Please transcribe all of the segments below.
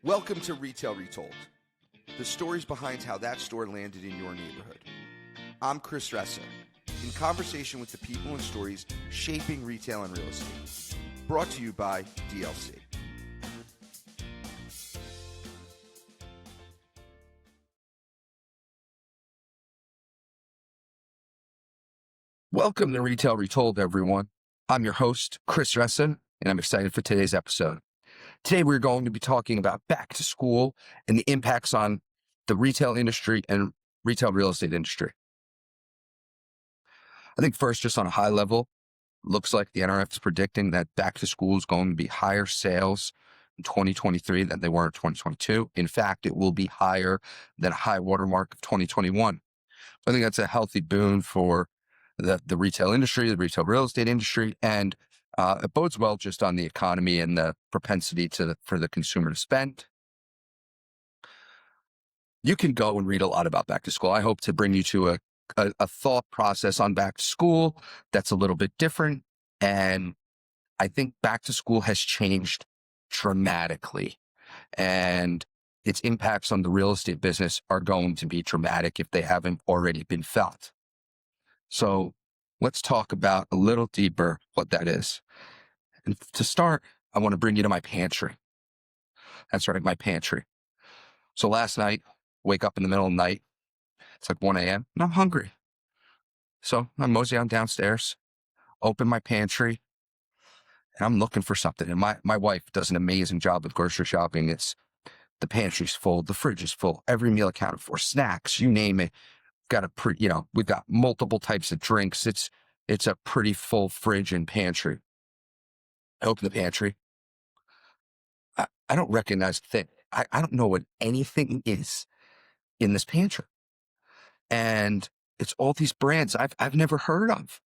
Welcome to Retail Retold, the stories behind how that store landed in your neighborhood. I'm Chris Ressa, in conversation with the people and stories shaping retail and real estate. Brought to you by DLC. Welcome to Retail Retold, everyone. I'm your host, Chris Ressa, and I'm excited for today's episode. Today, we're going to be talking about back to school and the impacts on the retail industry and retail real estate industry. I think first, just on a high level, looks like the NRF is predicting that back to school is going to be higher sales in 2023 than they were in 2022. In fact, it will be higher than a high watermark of 2021. I think that's a healthy boon for the retail industry, the retail real estate industry, and it bodes well just on the economy and the propensity for the consumer to spend. You can go and read a lot about back to school. I hope to bring you to a thought process on back to school that's a little bit different. And I think back to school has changed dramatically, and its impacts on the real estate business are going to be dramatic if they haven't already been felt. So let's talk about a little deeper what that is. And to start, I want to bring you to my pantry. That's right, my pantry. So last night, wake up in the middle of the night. It's like 1 a.m. and I'm hungry. So I mosey on downstairs, open my pantry, and I'm looking for something. And my wife does an amazing job of grocery shopping. The pantry's full, the fridge is full, every meal accounted for, snacks, you name it. We've got multiple types of drinks. It's a pretty full fridge and pantry. I open the pantry. I don't recognize a thing. I don't know what anything is in this pantry. And it's all these brands I've never heard of.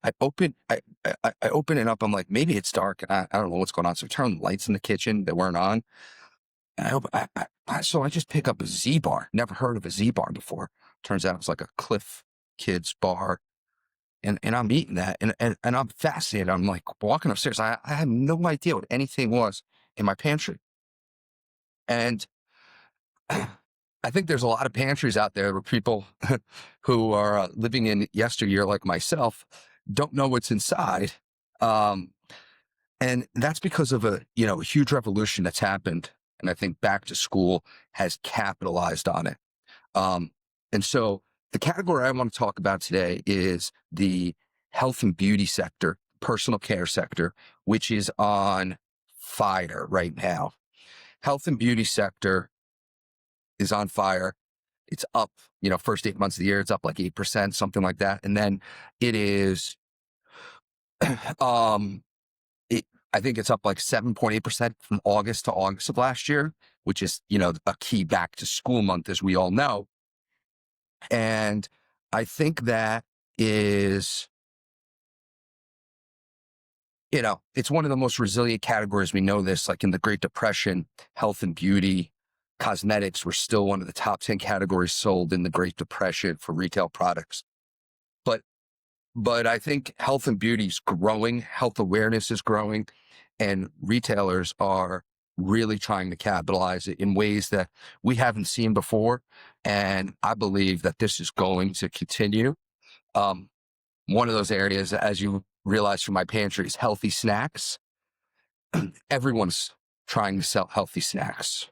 I open it up. I'm like, maybe it's dark. I don't know what's going on. So I turn on the lights in the kitchen that weren't on. And so I just pick up a Z-Bar. Never heard of a Z-Bar before. Turns out it's like a Cliff Kids bar. And I'm eating that. And I'm fascinated. I'm like walking upstairs. I had no idea what anything was in my pantry. And I think there's a lot of pantries out there where people who are living in yesteryear like myself don't know what's inside. And that's because of a huge revolution that's happened. And I think back to school has capitalized on it. And so the category I want to talk about today is the health and beauty sector, personal care sector, which is on fire right now. Health and beauty sector is on fire. It's up, first 8 months of the year, it's up like 8%, something like that. And then it is, I think it's up like 7.8% from August to August of last year, which is, a key back to school month, as we all know. And I think that is, it's one of the most resilient categories. We know this, like in the Great Depression, health and beauty, cosmetics were still one of the top 10 categories sold in the Great Depression for retail products. But I think health and beauty is growing, health awareness is growing, and retailers are really trying to capitalize it in ways that we haven't seen before. And I believe that this is going to continue. One of those areas, as you realize from my pantry, is healthy snacks. Everyone's trying to sell healthy snacks.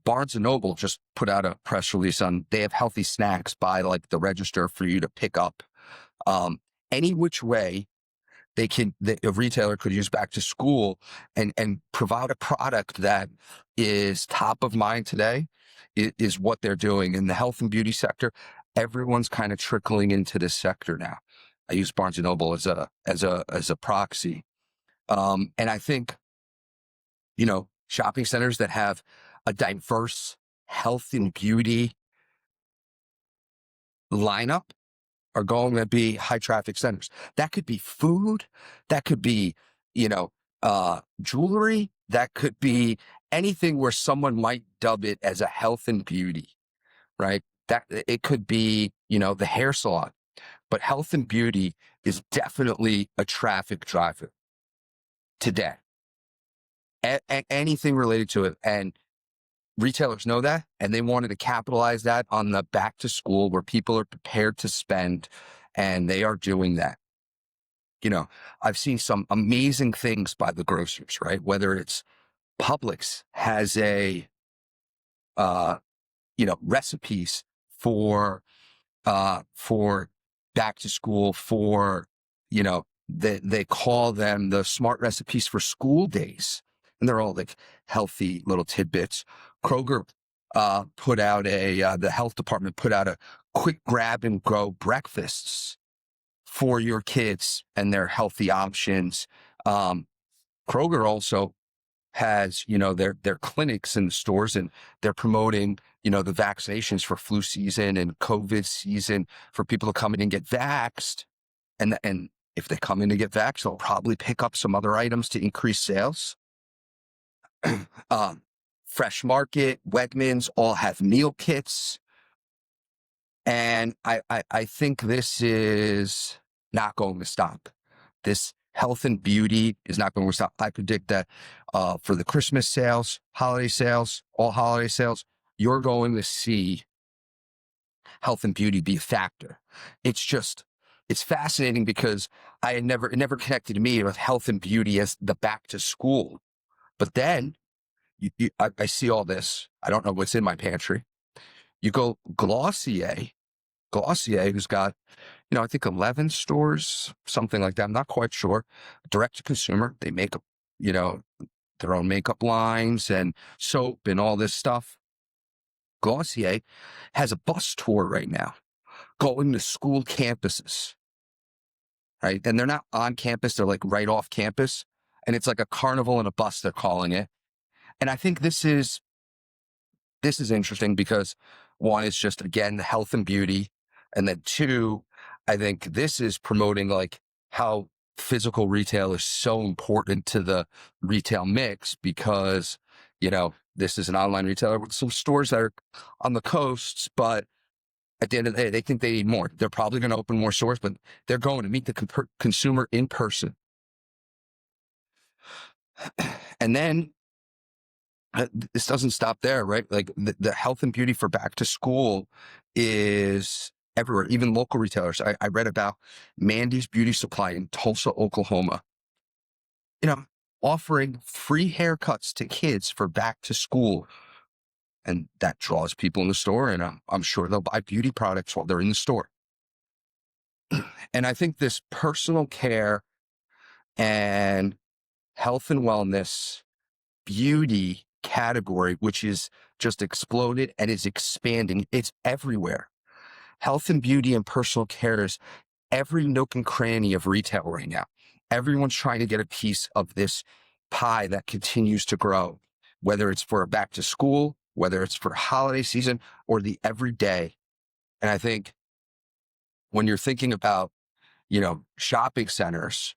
Barnes & Noble just put out a press release on they have healthy snacks by like the register for you to pick up. Any which way a retailer could use back to school and provide a product that is top of mind today is what they're doing. In the health and beauty sector, everyone's kind of trickling into this sector now. I use Barnes & Noble as a proxy. And I think, shopping centers that have a diverse health and beauty lineup are going to be high traffic centers. That could be food. That could be, jewelry. That could be anything where someone might dub it as a health and beauty, right? That it could be, the hair salon, but health and beauty is definitely a traffic driver today. anything related to it. And retailers know that, and they wanted to capitalize that on the back to school where people are prepared to spend, and they are doing that. I've seen some amazing things by the grocers, right? Whether it's Publix has uh, recipes for back to school they call them the smart recipes for school days. And they're all like healthy little tidbits. Kroger, the health department put out a quick grab and go breakfasts for your kids and their healthy options. Kroger also has, their clinics in the stores, and they're promoting, the vaccinations for flu season and COVID season for people to come in and get vaxxed. And if they come in to get vaxxed, they'll probably pick up some other items to increase sales. Fresh Market, Wegmans all have meal kits. And I think this is not going to stop. This health and beauty is not going to stop. I predict that for the Christmas sales, holiday sales, all holiday sales, you're going to see health and beauty be a factor. It's fascinating because it never connected to me with health and beauty as the back to school. But then I see all this. I don't know what's in my pantry. You go Glossier, who's got, I think 11 stores, something like that. I'm not quite sure. Direct to consumer. They make, their own makeup lines and soap and all this stuff. Glossier has a bus tour right now going to school campuses, right? And they're not on campus. They're like right off campus. And it's like a carnival and a bus, they're calling it. And I think this is interesting because one, is just, again, the health and beauty. And then two, I think this is promoting like how physical retail is so important to the retail mix because, this is an online retailer with some stores that are on the coasts, but at the end of the day, they think they need more. They're probably going to open more stores, but they're going to meet the consumer in person. And then this doesn't stop there, right? Like the health and beauty for back to school is everywhere, even local retailers. I read about Mandy's Beauty Supply in Tulsa, Oklahoma, offering free haircuts to kids for back to school. And that draws people in the store, and I'm sure they'll buy beauty products while they're in the store. And I think this personal care and health and wellness beauty category, which is just exploded and is expanding, it's everywhere. Health and beauty and personal care is every nook and cranny of retail right now. Everyone's trying to get a piece of this pie that continues to grow, whether it's for a back to school, whether it's for holiday season, or the everyday. And I think when you're thinking about, shopping centers,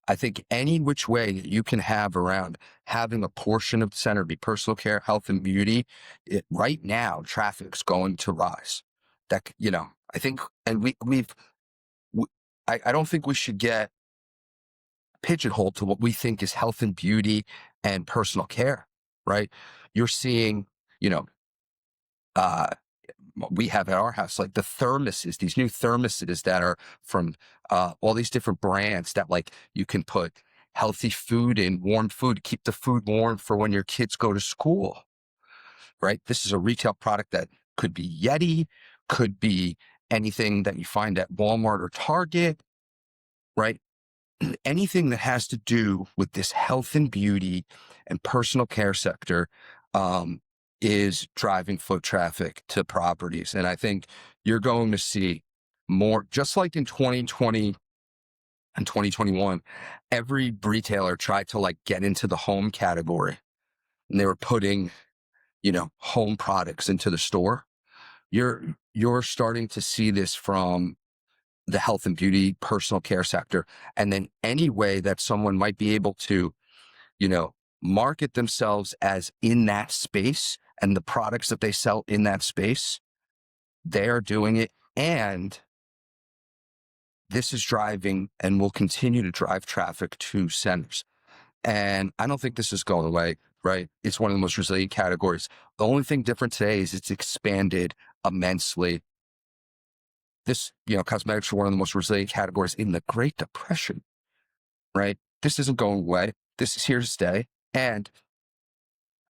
I think any which way that you can have around having a portion of the center be personal care, health and beauty, right now, traffic's going to rise. That, I think, and I don't think we should get pigeonholed to what we think is health and beauty and personal care, right? You're seeing, we have at our house, like the thermoses, these new thermoses that are from all these different brands that like you can put healthy food in, warm food, keep the food warm for when your kids go to school, right? This is a retail product that could be Yeti, could be anything that you find at Walmart or Target, right? Anything that has to do with this health and beauty and personal care sector, is driving foot traffic to properties. And I think you're going to see more, just like in 2020 and 2021, every retailer tried to like get into the home category and they were putting, home products into the store. You're starting to see this from the health and beauty personal care sector. And then any way that someone might be able to, market themselves as in that space and the products that they sell in that space, they are doing it. And this is driving and will continue to drive traffic to centers. And I don't think this is going away, right? It's one of the most resilient categories. The only thing different today is it's expanded immensely. This, cosmetics were one of the most resilient categories in the Great Depression, right? This isn't going away. This is here to stay. And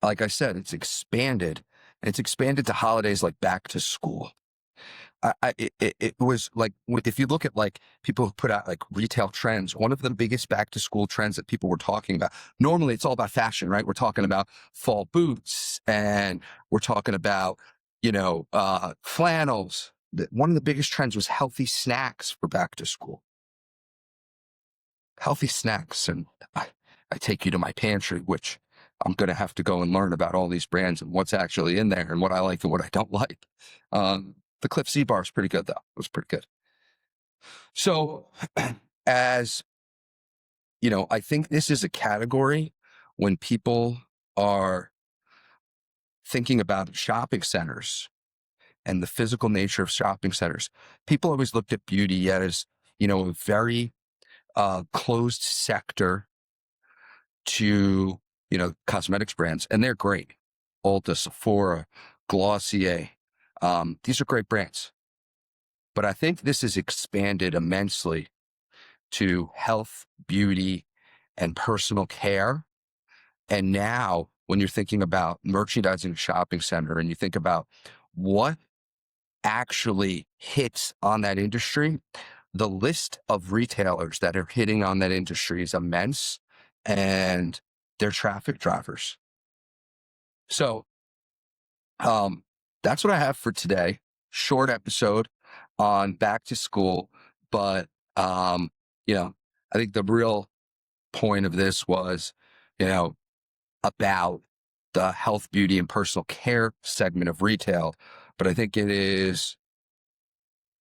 like I said, it's expanded, and it's expanded to holidays like back to school. It was like, if you look at like people who put out like retail trends, one of the biggest back to school trends that people were talking about, normally it's all about fashion, right? We're talking about fall boots, and we're talking about, flannels. One of the biggest trends was healthy snacks for back to school. Healthy snacks. And I take you to my pantry, which I'm going to have to go and learn about all these brands and what's actually in there and what I like and what I don't like. The Cliff C bar is pretty good, though. It was pretty good. So, as I think this is a category when people are thinking about shopping centers and the physical nature of shopping centers. People always looked at beauty yet as, a very closed sector to, cosmetics brands, and they're great. Ulta, Sephora, Glossier. These are great brands. But I think this has expanded immensely to health, beauty, and personal care. And now, when you're thinking about merchandising a shopping center and you think about what actually hits on that industry, the list of retailers that are hitting on that industry is immense, and they're traffic drivers. So, that's what I have for today. Short episode on back to school, but I think the real point of this was, about the health, beauty, and personal care segment of retail. But I think it is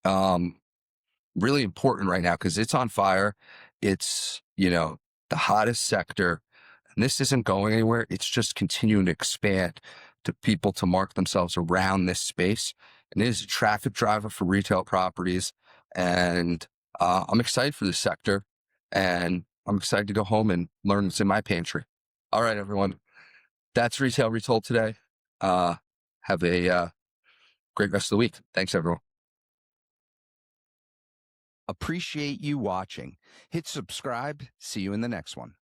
really important right now because it's on fire. It's, the hottest sector. And this isn't going anywhere. It's just continuing to expand to people to mark themselves around this space. And it is a traffic driver for retail properties. And I'm excited for this sector. And I'm excited to go home and learn what's in my pantry. All right, everyone. That's Retail Retold today. Have a great rest of the week. Thanks, everyone. Appreciate you watching. Hit subscribe. See you in the next one.